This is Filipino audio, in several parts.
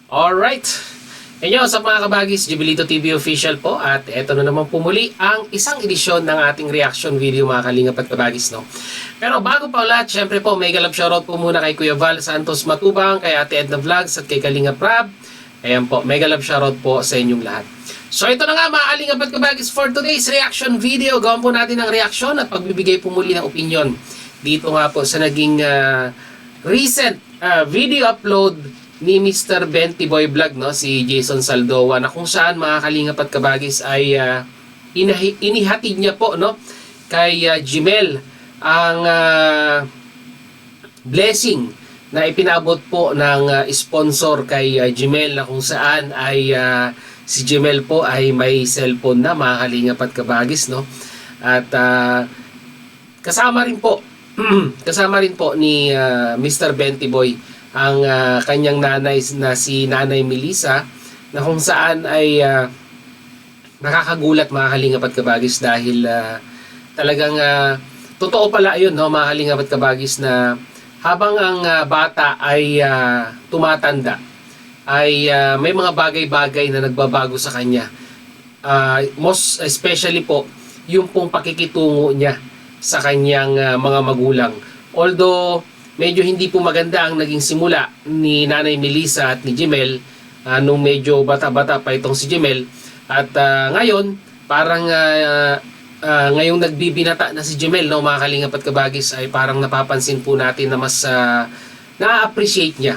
Alright. Inyo sa mga kabagis, Jubilito TV official po at eto na naman pumuli ang isang edisyon ng ating reaction video mga kalingap at kabagis, no? Pero bago pa lahat, syempre po mega love shoutout po muna kay Kuya Val Santos Matubang, kay Ate Edna Vlogs at kay Kalingap Rab. Ayan po, mega love shoutout po sa inyong lahat. So ito na nga mga kalingap at kabagis for today's reaction video. Gawin po natin ang reaction at pagbibigay po muli ng opinion dito nga po sa naging recent video upload ni Mr. Benty Boy Vlog, no, si Jason Saldoa, na kung saan mga kalingap at kabagis ay inihatid niya po, no, kay Jimel ang blessing na ipinabot po ng sponsor kay Jimel, na kung saan ay si Jimel po ay may cellphone na mga kalingap at kabagis, no, at kasama rin po kasama rin po ni Mr. Benty Boy ang kanyang nanay na si Nanay Melissa, na kung saan ay nakakagulat mga kalingap at kabagis dahil talagang totoo pala yun, no, mga kalingap at kabagis, na habang ang bata ay tumatanda ay may mga bagay-bagay na nagbabago sa kanya, most especially po yung pong pakikitungo niya sa kanyang mga magulang. Although medyo hindi po maganda ang naging simula ni Nanay Melissa at ni Jimel nung medyo bata-bata pa itong si Jimel, at ngayon parang ngayong nagbibinata na si Jimel, no, mga kalingap at kabagis, ay parang napapansin po natin na mas na-appreciate niya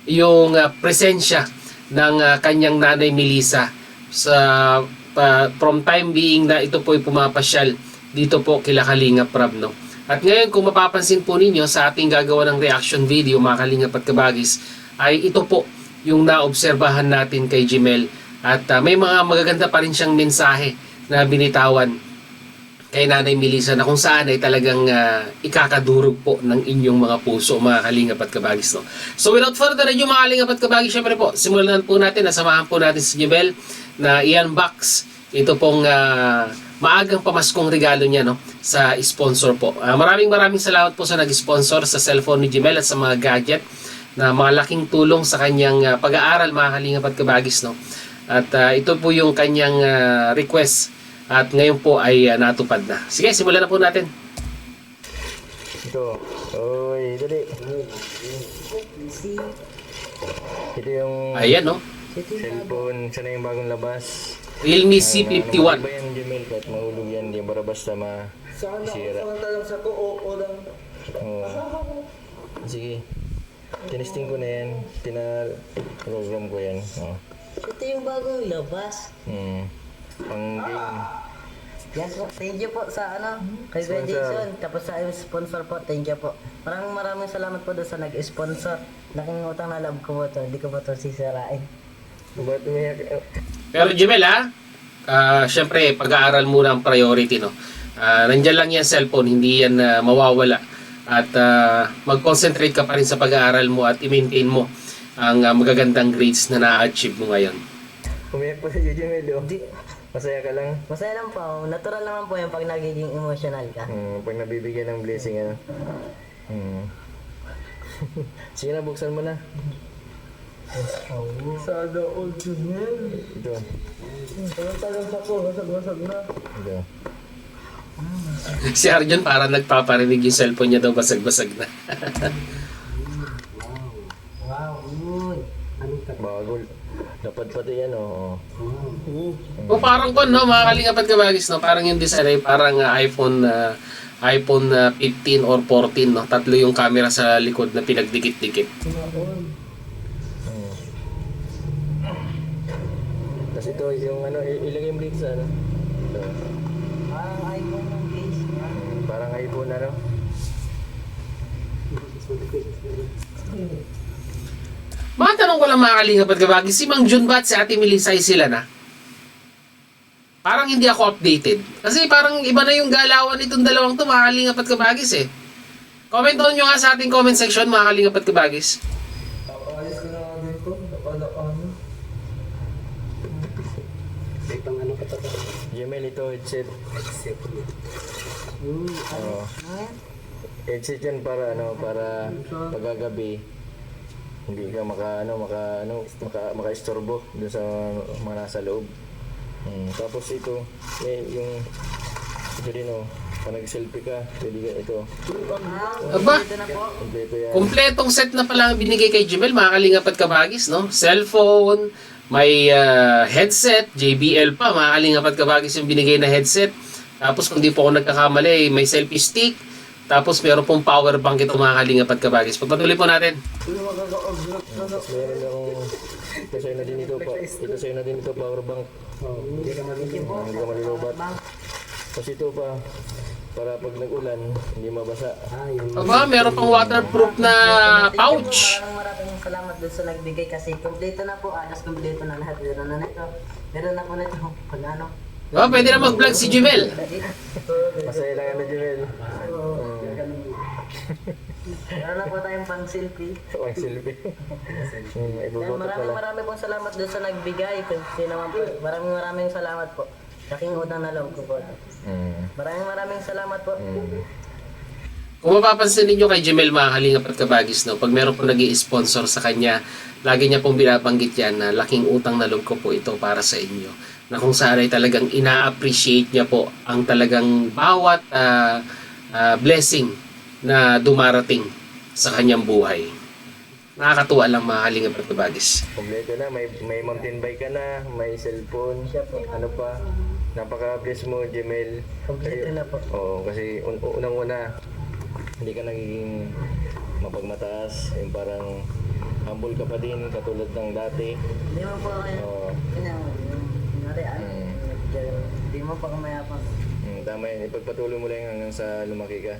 yung presensya ng kanyang Nanay Melissa sa from time being na ito po ay pumapasyal dito po kila Kalingap Rab, no. At ngayon, kung mapapansin po ninyo sa ating gagawa ng reaction video mga kalingap at kabagis, ay ito po yung naobserbahan natin kay Jimel. At may mga magaganda pa rin siyang mensahe na binitawan kay Nanay Melissa, na kung saan ay talagang ikakadurog po ng inyong mga puso mga kalingap at kabagis, no? So without further ado mga kalingap at kabagis, syempre po, simulan po natin, nasamahan po natin si Jimel na i-unbox ito pong maagang pamaskong regalo niya, no, sa sponsor po. Maraming salamat po sa nag-sponsor sa cellphone ni Jimel at sa mga gadget na malaking tulong sa kanyang pag-aaral mga kalingap at kabagis, no. At ito po yung kanyang request at ngayon po ay natupad na. Sige, simulan na po natin. Ito. Oy, dali. Ito yung Ayan, no. cellphone. Sana yung bagong labas. Realme Ano C51. ba yan, Jemel? Kahit mahulog yan, di bara basta masira. Oo. Sige. Tinesting ko na yan. Tina-program ko yan. Oo. Ito yung bagong labas. Pang game. Yes po, thank you po sa kay Kuya Sponsor. Jason. Tapos sa sponsor po, thank you po. Maraming salamat po doon sa nag-sponsor. Laking utang na loob ko po to. Hindi ko po to sisirain. Ba't umiyak? Pero Jimel, syempre pag-aaral muna ang priority, no. Nandiyan lang yan cellphone, hindi yan mawawala. At mag-concentrate ka pa rin sa pag-aaral mo at i-maintain mo ang magagandang grades na na-achieve mo ngayon. Umiyak pa sa Jemel, oh. Di, Masaya ka lang? masaya lang po. Natural naman po yung pag nagiging emotional ka. Pag nabibigyan ng blessing, ano? Sige na, buksan mo na. Sada all yun. Ito. Talang sa ko, wasag na. Ito. Si Arjun parang nagpaparinig yung cellphone niya daw basag-basag na. Wow, yun. Bago. Dapat pati yan, oh. O parang no, mga kalingap at kabagis, no, parang yung design ay parang iPhone 15 or 14, no. Tatlo yung camera sa likod na pinagdikit-dikit. Tapos ito, yung ilagay mo dito sa ano? Ito. Parang iPhone ng case. Parang iPhone, ano? Matanong ko lang mga kalingap at kabagis, si Mang Jun ba at si Ate Melissa ay sila na? Parang hindi ako updated. Kasi parang iba na yung galawan nitong dalawang to mga kalingap at kabagis, eh. Comment down nyo nga sa ating comment section mga kalingap at kabagis. Ayos ko na nga dito. Napala-ano. Itong ano ka tapos. Jemel, ito, headset. Headset yan para, para pagagabi. hindi ka maka-istorbo doon sa mga nasa loob. Tapos ito, yung ito din pag nag-selfie ka, pwede ka ito. Aba, Ito na po. Kompleto yan. kumpletong set na pala ang binigay kay Jemel, mga kalingap at kabagis, no? Cellphone, may headset, JBL pa, mga kalingap at kabagis yung binigay na headset. Tapos kung di po ako nagkakamali, may selfie stick. Tapos meron pong power bank ito, mga kalingap at kabagis. Pagpatuloy po natin. Tapos meron akong ito sa'yo na din ito, power bank. Hindi ka malulobat. Tapos ito pa, para pag nag-ulan, hindi mabasa. Aba, meron pang waterproof na pouch. Maraming salamat doon sa nagbigay kasi kompleto na po. Alas kompleto na lahat. Meron na nito. Meron na po nito. Pag ano. Aba, pwede na mag-vlog si Jemel. Masaya lang ano, Jemel. Meron na po tayong pang selfie. Ang selfie. Ibubutot pala. Maraming pong salamat doon sa nagbigay. Kasi naman po, maraming salamat po. Laking utang na loob ko po. Maraming salamat po. Kung mapapansin ninyo kay Jemel, mga kalingap at kabagis, no, pag meron po nag-i-sponsor sa kanya, lagi niya pong binabanggit yan na laking utang na loob ko po ito para sa inyo. Na kung saan ay talagang ina-appreciate niya po ang talagang bawat blessing na dumarating sa kanyang buhay. Nakakatuwa lang, mga kalingap at kabagis. Kompleto na, may mountain bike ka na, may cellphone, ano pa. Napaka-bless mo, Jemel. Kompleto na po. Oo, kasi unang-una, hindi ka nagiging mapagmataas, yung parang humble ka pa din, katulad ng dati. Hindi mo po kayo. Oo. Hindi mo pa kumayapang. Tama yun, ipagpatuloy mo lang hanggang sa lumaki ka.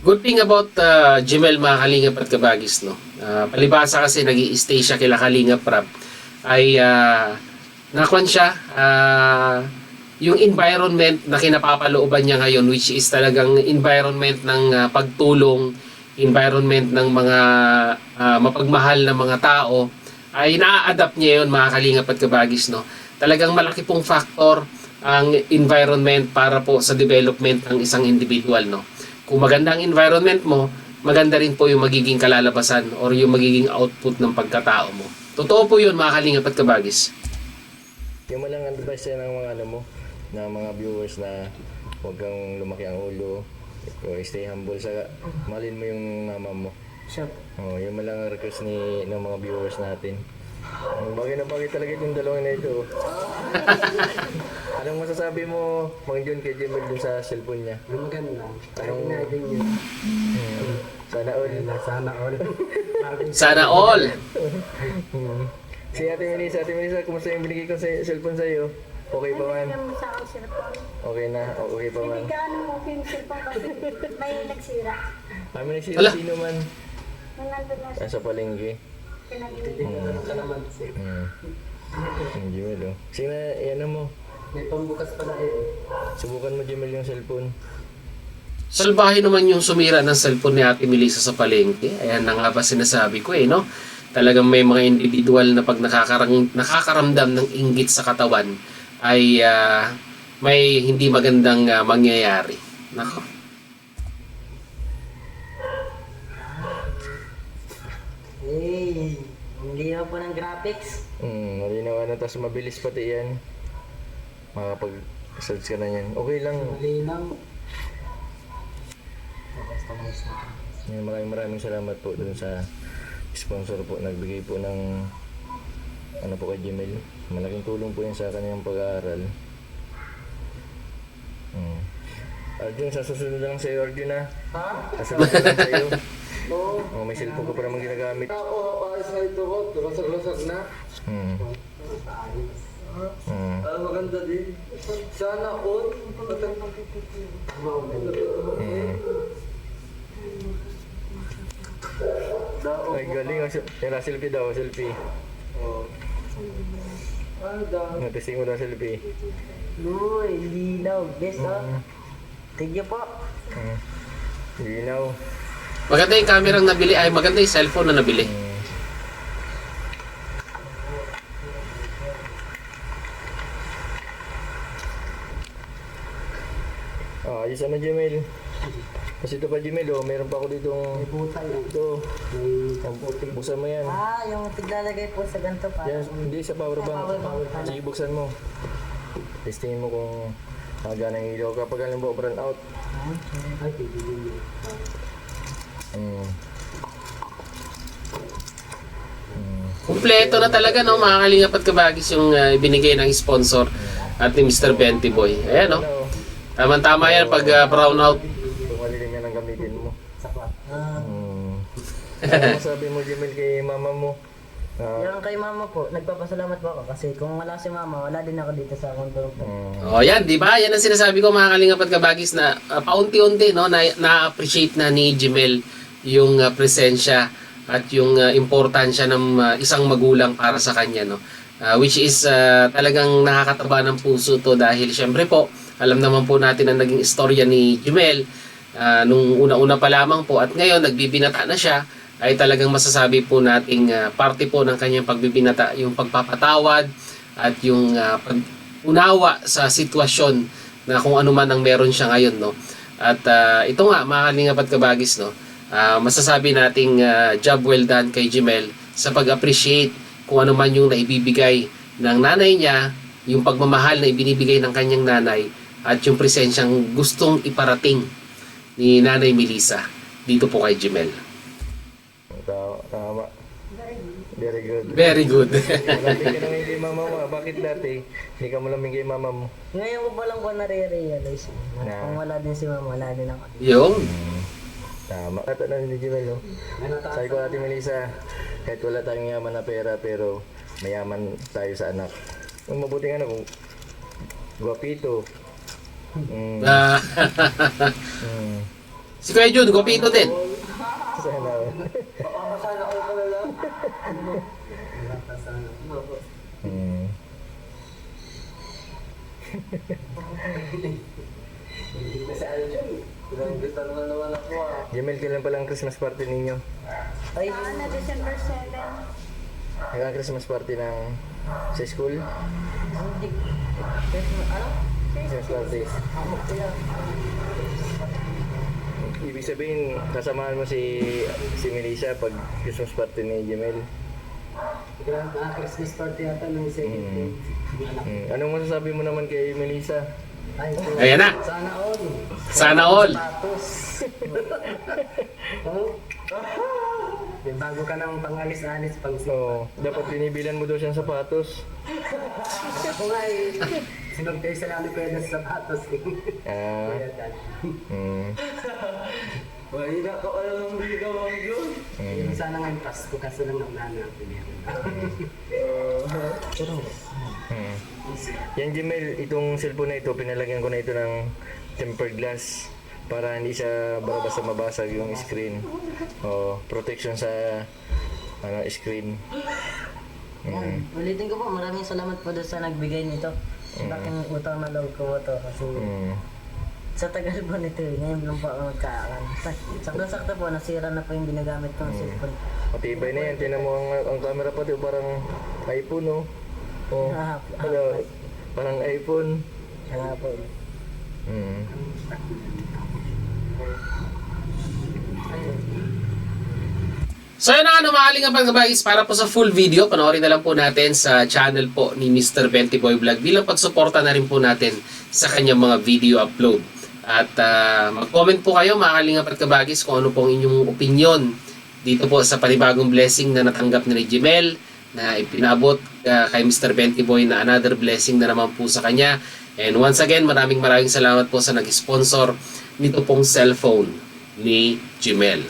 Good thing about Jemel, mga kalingap at kabagis, no? Palibasa kasi nag-i-stay siya kila Kalingap Rap, ay nakuan siya, yung environment na kinapapalooban niya ngayon, which is talagang environment ng pagtulong, environment ng mga mapagmahal na mga tao, ay na-adapt niya yun, mga kalingap at kabagis, no? Talagang malaki pong factor ang environment para po sa development ng isang individual, no? Kung maganda ang environment mo, maganda rin po yung magiging kalalabasan or yung magiging output ng pagkatao mo. Totoo po yun, mga kalingap at kabagis. Yung malang advice yan ng mga na mga viewers na huwag kang lumaki ang ulo, o stay humble sa malin mo yung mama mo. Siya. Yung malang request ng mga viewers natin. Bagay na bagay talaga itong dalawang na ito. Anong masasabi mo, Mang John, kay Jemel dun sa cellphone niya? Maganda. Anong sana all. Sana all! Si Ate Melissa, kumusta yung binigay ko sa cellphone sa'yo? Okay pa man? Bigyan mo sa akin cellphone. Okay na? Okay pa man? Hindi ka ano mo yung cellphone kasi may nagsira. Kami Ala. nagsira sino man. Nung nandun na siya, Nasa palengke. pinag-ibig. Jemel, oh. Sige na, yan mo. May pambukas pala eh. Subukan mo, Jemel, yung cellphone. Salbahe naman yung sumira ng cellphone ni Ate Melissa sa palengke. Ayan na nga ba sinasabi ko, no? Talagang may mga individual na pag nakakaramdam ng inggit sa katawan ay may hindi magandang mangyayari. Nako. Hey, hindi na po ng graphics. Malinaw ano, tapos mabilis pati yan. Makapag-search ka na yan. Okay lang. Malinaw. Yan, maraming salamat po dun sa sponsor po. Nagbigay po ng ano po kay Jemel. Malaking tulong po yan sa kanyang pag-aaral. Arjun, sa susunod lang sa'yo, Arjun, ha? Sa susunod lang sa'yo. Oo. May cellphone ko pa naman ginagamit. Oo, ayos na ito ko. Lasag-lasag na. Maganda din. Sana all. Ay, galing. Yung selfie daw, selfie. Testing mo daw selfie. Uy, linaw. Best Thank you po. Linaw. Maganda yung camera na nabili, ay maganda yung cellphone na nabili. Ayos na, Jemel. Kasi ito pa Jimel, oh, meron pa ako ditong ito. Buksan mo yan. Yung tiglalagay po sa ganito pa. Yan, hindi sa power bank. Sige, buksan mo. Testingin mo kung gana yung ilaw. Kapag alam mo, brown out. Kumpleto na talaga, no, mga kalingap at kabagis yung ibinigay ng sponsor at ni Mr. Benty Boy. Ayan, no. Tama-tama yan pag brown out. Kung malilim yan ang gamitin mo. Ano sabi mo, Jimel, kay mama mo? Yung kay mama po, nagpapasalamat po ako kasi kung wala si mama, wala din ako dito sa kondo po. Oh, yan, di ba? Yan ang sinasabi ko, mga kalingap at kabagis, na paunti-unti, no, na-appreciate na ni Jimel yung presensya at yung importansya ng isang magulang para sa kanya, no. Which is talagang nakakataba ng puso to dahil syempre po, alam naman po natin ang naging istorya ni Jimel nung una-una pa lamang po at ngayon nagbibinata na siya, ay talagang masasabi po nating parte po ng kanyang pagbibinata yung pagpapatawad at yung pag-unawa sa sitwasyon na kung ano man ang meron siya ngayon, no. At ito nga, mga kalingap at kabagis, no, masasabi nating job well done kay Jimel sa pag-appreciate kung ano man yung naibibigay ng nanay niya, yung pagmamahal na ibinibigay ng kanyang nanay at yung presensyang gustong iparating ni Nanay Melissa dito po kay Jimel. Tama. Very good. Very good. Dati ka naman kay mama mo. Bakit dati? Hindi ka malamig kay mama mo. Ngayon ko pa lang po nare-realize na kung wala din si mama, wala din ako. Yung Tama. At ano ni Jimel, no? Sabi ko natin, Melissa, kahit wala tayong yaman na pera, pero mayaman tayo sa anak. Ang mabuti nga na kung guwapito. si Kuya Jun, gupito din. Sana. Jimel, kailan pa lang Christmas party ninyo? Ay, Na December 7. Kailan Christmas party ng sa school? hindi. Ano? Christmas party. Ibig sabihin, kasamahan mo si Melissa pag Christmas party ni Jimel. Christmas party yata ng second. Anong masasabi mo naman kay Melissa? Ay, Ayan na. sana all. Sana all. Status. Bago ka nang pang-alis-alis pang So, dapat binibilan mo daw siyang sapatos. ako nga eh. Sinong kayo sa lalo pwede sa sapatos. Mahina ka alam ng bigaw ang yun. Yung sana ngayon Pasko kaso lang nagnanapin yan. Yan Jimel, itong cellphone na ito, pinalagyan ko na ito ng tempered glass para hindi siya basta mabasag yung screen. Protection sa screen. Ulitin ko po, maraming salamat po doon sa nagbigay nito. Laking utang na loob ko po to kasi sa tagal po nito ngayon lang po ako magkaakan. Sakto-sakto po, nasira na po yung ginagamit kong cellphone. Matibay na yan, tinan mo ang camera pati parang iPhone, no? Parang iPhone. Kaya po. So yun na nga, mga kalingap at kabagis, para po sa full video, panoorin na lang po natin sa channel po ni Mr. Benty Boy Vlog bilang pagsuporta na rin po natin sa kanyang mga video upload. At mag-comment po kayo, mga kalingap at kabagis, kung ano pong inyong opinion dito po sa panibagong blessing na natanggap ni Jimel, na ipinabot kay Mr. Benty Boy na another blessing na naman po sa kanya. And once again, maraming salamat po sa nag-sponsor nito pong cellphone ni Jimel.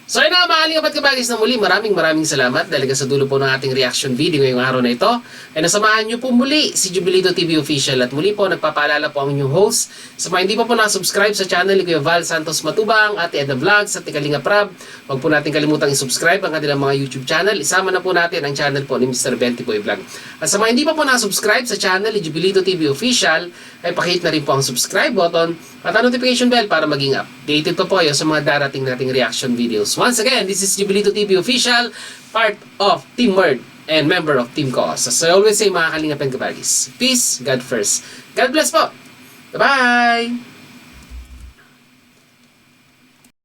So yun na, mga kalingap at kabagis, na muli maraming salamat dahil sa dulo po ng ating reaction video ngayong araw na ito ay nasamahan nyo po muli si Jubilito TV Official. At muli po nagpapaalala po ang inyong host sa mga hindi pa po nakasubscribe sa channel ni Kuya Val Santos Matubang at Edna Vlogs at Kalinga Prab. Huwag po natin kalimutang i-subscribe ang kanilang mga YouTube channel. Isama na po natin ang channel po ni Mr. Benty Boy Vlog. At sa mga hindi pa po nakasubscribe sa channel ni Jubilito TV Official ay pakihit na rin po ang subscribe button at ang notification bell para maging updated po kayo sa mga darating nating reaction videos. Once again, this is Jubilito TV Official, part of Team Word and member of Team Cause. As I always say, mga kalingap and kabagis, peace, God first. God bless po. Bye-bye!